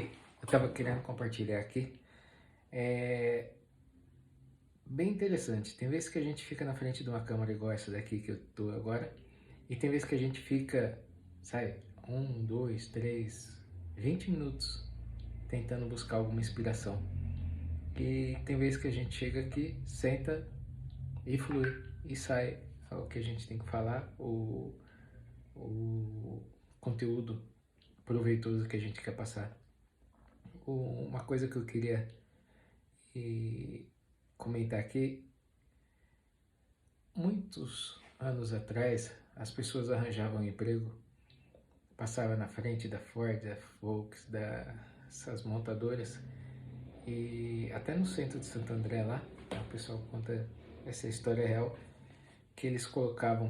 Eu estava querendo compartilhar aqui. É bem interessante. Tem vezes que a gente fica na frente de uma câmera igual essa daqui que eu tô agora, e tem vezes que a gente fica, sabe, 20 minutos tentando buscar alguma inspiração. E tem vezes que a gente chega aqui, senta e flui, e sai o que a gente tem que falar, o conteúdo proveitoso que a gente quer passar. Uma coisa que eu queria comentar aqui: muitos anos atrás, as pessoas arranjavam um emprego, passavam na frente da Ford, da Volks, dessas montadoras, e até no centro de Santo André lá, o pessoal conta essa história real, que eles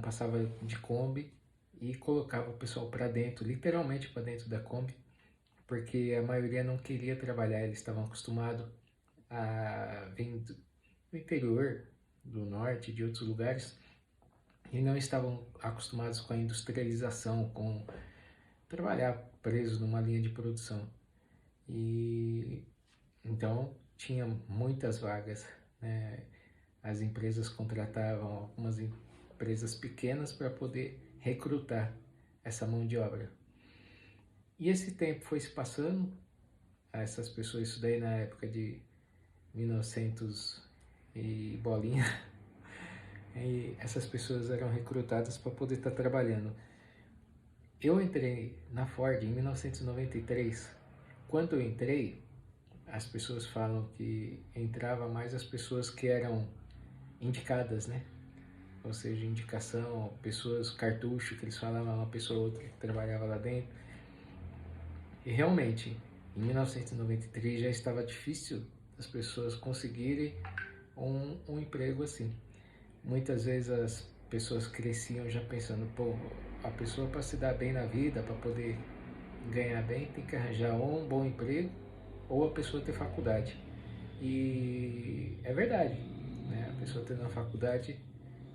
passavam de Kombi e colocavam o pessoal para dentro, literalmente para dentro da Kombi, porque a maioria não queria trabalhar, eles estavam acostumados a vir do interior, do norte, de outros lugares, e não estavam acostumados com a industrialização, com trabalhar presos numa linha de produção. E então tinha muitas vagas, né? As empresas contratavam algumas empresas pequenas para poder recrutar essa mão de obra. E esse tempo foi se passando, essas pessoas, isso daí na época de 1900 e bolinha, e essas pessoas eram recrutadas para poder estar trabalhando. Eu entrei na Ford em 1993. Quando eu entrei, as pessoas falam que entrava mais as pessoas que eram indicadas, né? Ou seja, indicação, pessoas cartucho, que eles falavam, uma pessoa ou outra que trabalhava lá dentro. E realmente, em 1993 já estava difícil as pessoas conseguirem um emprego assim. Muitas vezes as pessoas cresciam já pensando, pô, a pessoa para se dar bem na vida, para poder ganhar bem, tem que arranjar ou um bom emprego ou a pessoa ter faculdade. E é verdade, né? A pessoa tendo uma faculdade,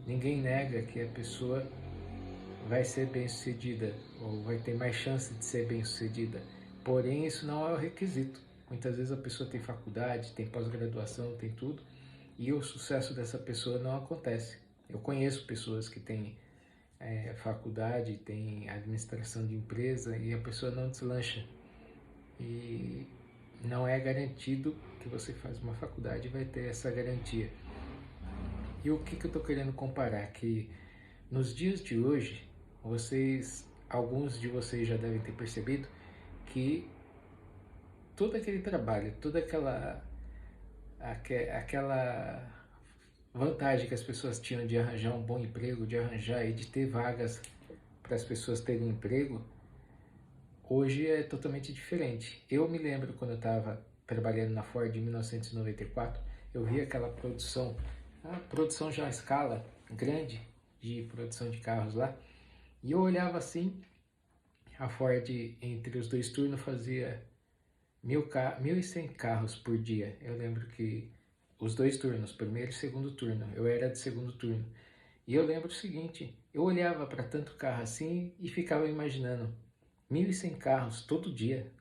ninguém nega que a pessoa vai ser bem sucedida ou vai ter mais chance de ser bem sucedida. Porém, isso não é o requisito. Muitas vezes a pessoa tem faculdade, tem pós-graduação, tem tudo, e o sucesso dessa pessoa não acontece. Eu conheço pessoas que têm faculdade, têm administração de empresa e a pessoa não deslancha. E não é garantido que você faz uma faculdade e vai ter essa garantia. E o que eu estou querendo comparar? Que nos dias de hoje, alguns de vocês já devem ter percebido que todo aquele trabalho, toda aquela vantagem que as pessoas tinham de arranjar um bom emprego, de arranjar e de ter vagas para as pessoas terem um emprego, hoje é totalmente diferente. Eu me lembro quando eu estava trabalhando na Ford em 1994, eu vi aquela produção, a produção já à escala grande de produção de carros lá, e eu olhava assim, a Ford entre os dois turnos fazia 1.100 carros por dia. Eu lembro que os dois turnos, primeiro e segundo turno, eu era de segundo turno. E eu lembro o seguinte, eu olhava para tanto carro assim e ficava imaginando, 1.100 carros todo dia,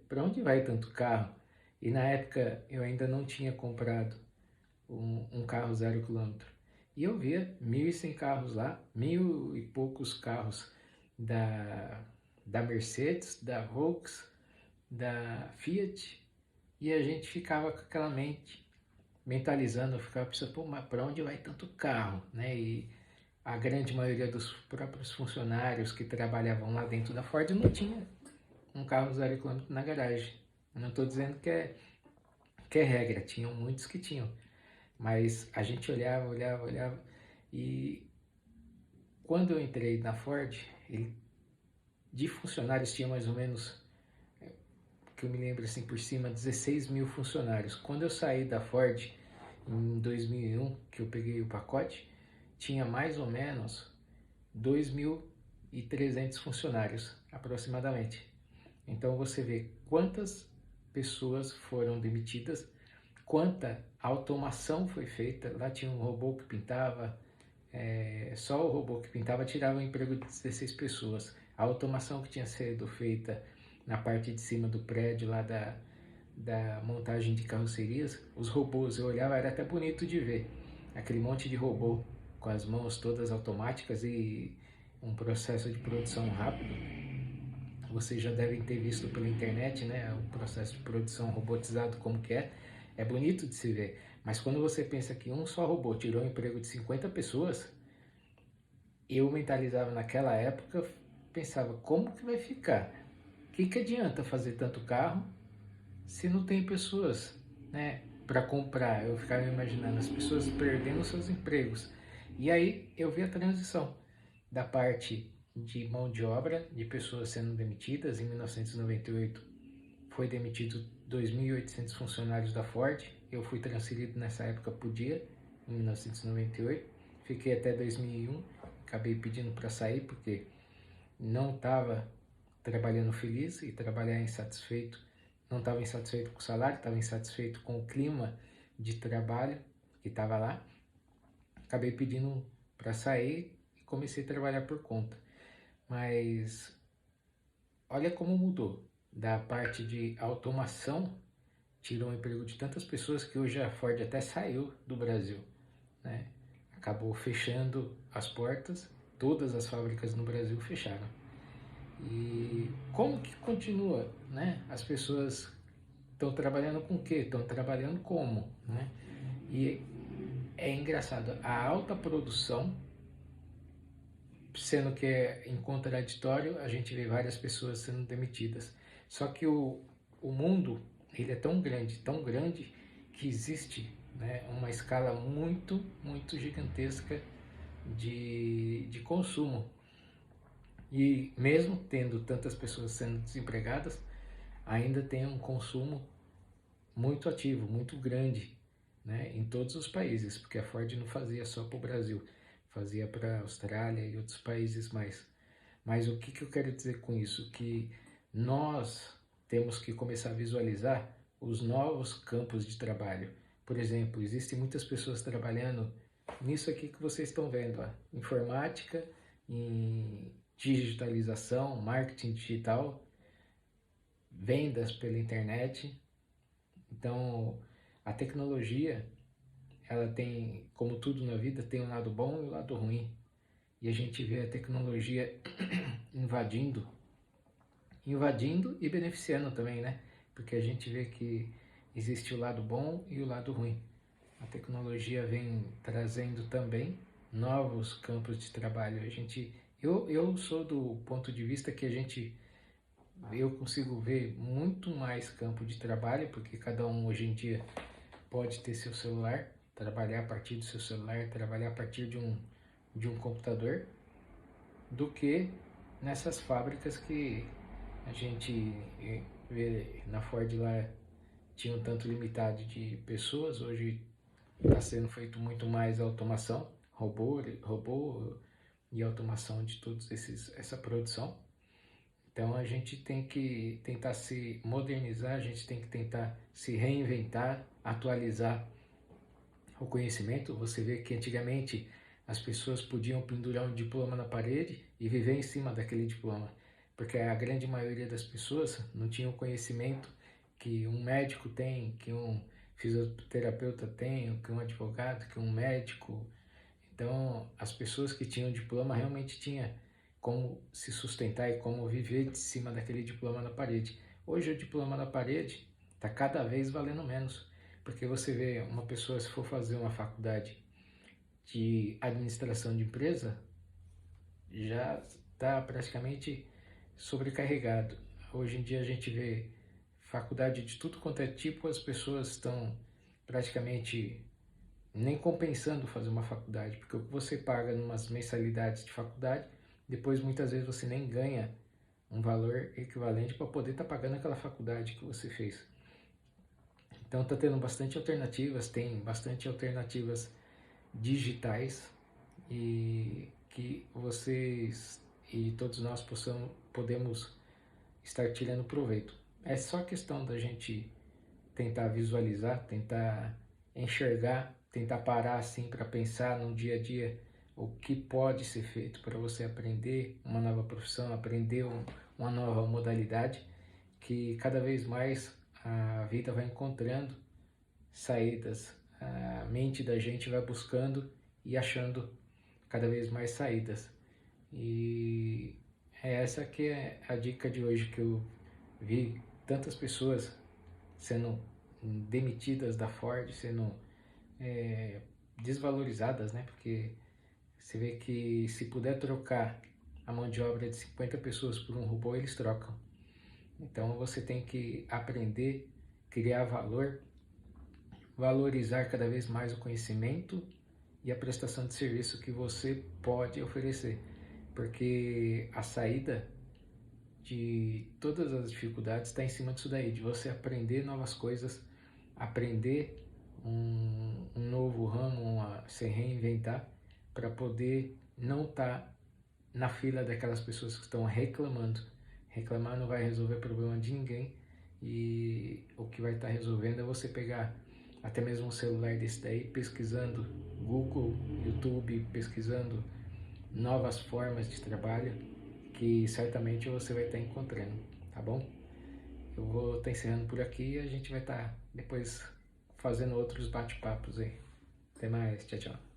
para onde vai tanto carro? E na época eu ainda não tinha comprado um carro 0 km. E eu via 1.100 carros lá, 1.000 e poucos carros da Mercedes, da Volkswagen, da Fiat, e a gente ficava com aquela mente, mentalizando, eu ficava pensando, pô, mas para onde vai tanto carro, né? E a grande maioria dos próprios funcionários que trabalhavam lá dentro da Ford não tinha um carro 0 km na garagem. Eu não estou dizendo que é regra, tinham muitos que tinham, mas a gente olhava, e quando eu entrei na Ford, de funcionários tinha mais ou menos, que eu me lembro assim por cima, 16 mil funcionários. Quando eu saí da Ford em 2001, que eu peguei o pacote, tinha mais ou menos 2.300 funcionários aproximadamente. Então você vê quantas pessoas foram demitidas, quanta automação foi feita. Lá tinha um robô que pintava, só o robô que pintava tirava o emprego de 16 pessoas. A automação que tinha sido feita na parte de cima do prédio lá da montagem de carrocerias, os robôs, eu olhava, era até bonito de ver, aquele monte de robô com as mãos todas automáticas e um processo de produção rápido. Vocês já devem ter visto pela internet, né, o processo de produção robotizado como que é bonito de se ver, mas quando você pensa que um só robô tirou o emprego de 50 pessoas, eu mentalizava naquela época, pensava, como que vai ficar? O que adianta fazer tanto carro se não tem pessoas, né, para comprar? Eu ficava imaginando as pessoas perdendo seus empregos. E aí eu vi a transição da parte de mão de obra, de pessoas sendo demitidas. Em 1998 foi demitido 2.800 funcionários da Ford. Eu fui transferido nessa época por dia, em 1998. Fiquei até 2001, acabei pedindo para sair porque não estava trabalhando feliz e trabalhar insatisfeito. Não estava insatisfeito com o salário, estava insatisfeito com o clima de trabalho que estava lá. Acabei pedindo para sair e comecei a trabalhar por conta. Mas olha como mudou. Da parte de automação, tirou o emprego de tantas pessoas que hoje a Ford até saiu do Brasil, né? Acabou fechando as portas, todas as fábricas no Brasil fecharam. E como que continua, né? As pessoas estão trabalhando com o quê? Estão trabalhando como, né? E é engraçado, a alta produção, sendo que é em contraditório, a gente vê várias pessoas sendo demitidas. Só que o mundo, ele é tão grande, que existe, né, uma escala muito, muito gigantesca de consumo. E mesmo tendo tantas pessoas sendo desempregadas, ainda tem um consumo muito ativo, muito grande, né, em todos os países, porque a Ford não fazia só para o Brasil, fazia para a Austrália e outros países mais. Mas o que eu quero dizer com isso? Que nós temos que começar a visualizar os novos campos de trabalho. Por exemplo, existem muitas pessoas trabalhando nisso aqui que vocês estão vendo, ó, informática, em digitalização, marketing digital, vendas pela internet. Então, a tecnologia, ela tem, como tudo na vida, tem um lado bom e um lado ruim. E a gente vê a tecnologia invadindo e beneficiando também, né? Porque a gente vê que existe o lado bom e o lado ruim. A tecnologia vem trazendo também novos campos de trabalho. Eu sou do ponto de vista que eu consigo ver muito mais campo de trabalho, porque cada um hoje em dia pode ter seu celular, trabalhar a partir do seu celular, trabalhar a partir de um computador, do que nessas fábricas que a gente vê na Ford lá, tinha um tanto limitado de pessoas. Hoje está sendo feito muito mais automação, robô e automação de todos essa produção. Então a gente tem que tentar se modernizar, a gente tem que tentar se reinventar, atualizar o conhecimento. Você vê que antigamente as pessoas podiam pendurar um diploma na parede e viver em cima daquele diploma, porque a grande maioria das pessoas não tinha o conhecimento que um médico tem, que um fisioterapeuta tem, que um advogado, que um médico. Então, as pessoas que tinham diploma realmente tinham como se sustentar e como viver de cima daquele diploma na parede. Hoje o diploma na parede está cada vez valendo menos, porque você vê uma pessoa, se for fazer uma faculdade de administração de empresa, já está praticamente sobrecarregado. Hoje em dia a gente vê faculdade de tudo quanto é tipo, as pessoas estão praticamente nem compensando fazer uma faculdade, porque o que você paga em umas mensalidades de faculdade, depois muitas vezes você nem ganha um valor equivalente para poder estar pagando aquela faculdade que você fez. Então está tendo bastante alternativas, tem bastante alternativas digitais, e que vocês e todos nós podemos estar tirando proveito. É só questão da gente tentar visualizar, tentar enxergar, tentar parar assim para pensar no dia a dia o que pode ser feito para você aprender uma nova profissão, aprender uma nova modalidade que cada vez mais a vida vai encontrando saídas, a mente da gente vai buscando e achando cada vez mais saídas. E é essa que é a dica de hoje, que eu vi tantas pessoas sendo demitidas da Ford, sendo desvalorizadas, né? Porque você vê que se puder trocar a mão de obra de 50 pessoas por um robô, eles trocam. Então você tem que aprender, criar valor, valorizar cada vez mais o conhecimento e a prestação de serviço que você pode oferecer, porque a saída de todas as dificuldades está em cima disso daí, de você aprender novas coisas, aprender um novo ramo, se reinventar, para poder não estar na fila daquelas pessoas que estão reclamando. Reclamar não vai resolver o problema de ninguém, e o que vai estar resolvendo é você pegar até mesmo um celular desse daí, pesquisando Google, YouTube, pesquisando novas formas de trabalho, que certamente você vai estar encontrando, tá bom? Eu vou estar encerrando por aqui e a gente vai estar depois fazendo outros bate-papos aí. Até mais, tchau, tchau.